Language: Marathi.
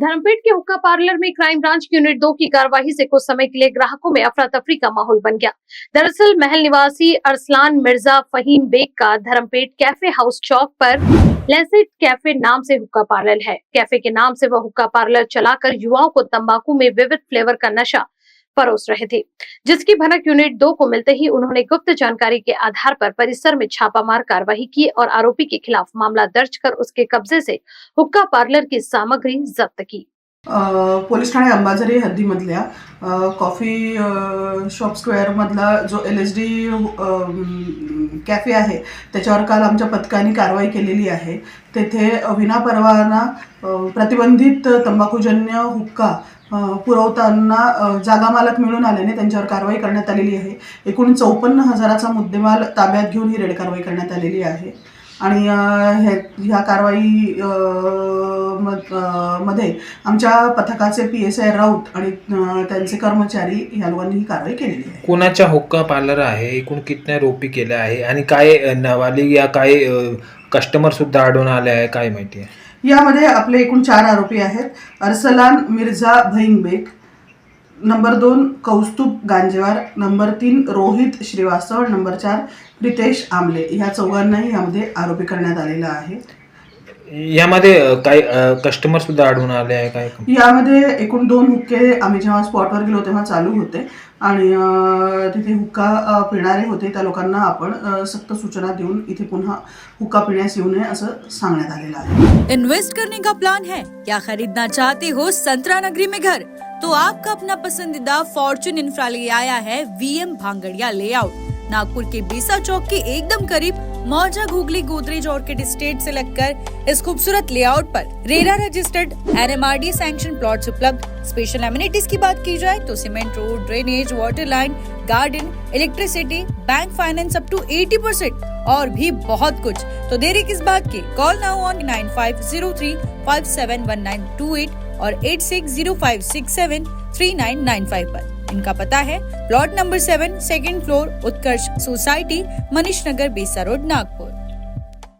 धर्मपेट के हुक्का पार्लर में क्राइम ब्रांच की यूनिट 2 की कार्रवाई से कुछ समय के लिए ग्राहकों में अफरा तफरी का माहौल बन गया। दरअसल महल निवासी अरसलान मिर्जा फहीम बेग का धर्मपेट कैफे हाउस चौक पर लेसिट कैफे नाम से हुक्का पार्लर है। कैफे के नाम से वह हुक्का पार्लर चलाकर युवाओं को तंबाकू में विविध फ्लेवर का नशा परोस रहे थे, जिसकी भनक यूनिट 2 को मिलते ही उन्होंने गुप्त जानकारी के आधार पर परिसर में छापामार कार्रवाई की और आरोपी के खिलाफ मामला दर्ज कर उसके कब्जे से हुक्का पार्लर की सामग्री जब्त की। पोलीस ठाणे अंबाझरी हद्दीमधल्या कॉफी शॉप स्क्वेअर मधला जो LSD कॅफे आहे त्याच्यावर काल आमच्या पथकाने कारवाई केलेली आहे। तेथे विनापरवाना प्रतिबंधित तंबाखूजन्य हुक्का पुरवताना जागा मालक मिळून आल्याने त्यांच्यावर कारवाई करण्यात आलेली आहे। एकूण 54,000चा मुद्देमाल ताब्यात घेऊन ही रेड कारवाई करण्यात आलेली आहे आणि ह्या कारवाई मध्ये आमच्या पथकाचे PSI राऊत आणि त्यांचे कर्मचारी ह्या लोकांनी ही कारवाई केलेली आहे। कोणाचा हुक्का पार्लर आहे, एकूण किती रोपी केल्या आहे आणि काय नावाली या काय कस्टमर सुद्धा आढळून आले आहे, काय माहिती आहे? यामध्ये आपले एकूण 4 आरोपी आहेत। Arsalan Mirza Fahim Beg, number 2 Kaustubh Ganjewar, number 3 Rohit Srivastava, number 4 Ritesh Amle, ह्या चौघांनाही यामध्ये आरोपी करण्यात आलेला आहे। यामध्ये काय कस्टमर सुद्धा आढळून आले आहे काय? यामध्ये एकूण 2 हुक्के आम्ही जेव्हा स्पॉटवर गेलो तेव्हा चालू होते आणि तिथे हुक्का पिणारे होते त्या लोकांना आपण सक्त सूचना देऊन इथे पुन्हा हुक्का पिण्यास येऊ नये असं सांगण्यात आलेलं आहे। इन्वेस्ट करने का प्लान है या खरीदना चाहते हो संतरा नगरी में घर, तो आपका अपना पसंदीदा फॉर्च्यून इंफ्रा ले आया है VM भांगड़िया लेआउट। नागपुर के बीसा चौक के एकदम करीब मौजा घुगली गोदरेज ऑर्किड एस्टेट से लगकर इस खूबसूरत लेआउट पर RERA registered NMRD sanction plots उपलब्ध। स्पेशल एमिनिटीज की बात की जाए तो cement road, drainage, water line, garden, electricity, bank finance up to 80% और भी बहुत कुछ। तो देरी किस बात की? कॉल नाउ ऑन 9503571928 और 8605673995 पर। इनका पता है प्लॉट नंबर 7, 2nd फ्लोर, उत्कर्ष सोसाइटी, मनीष नगर, बेसा रोड, नागपुर।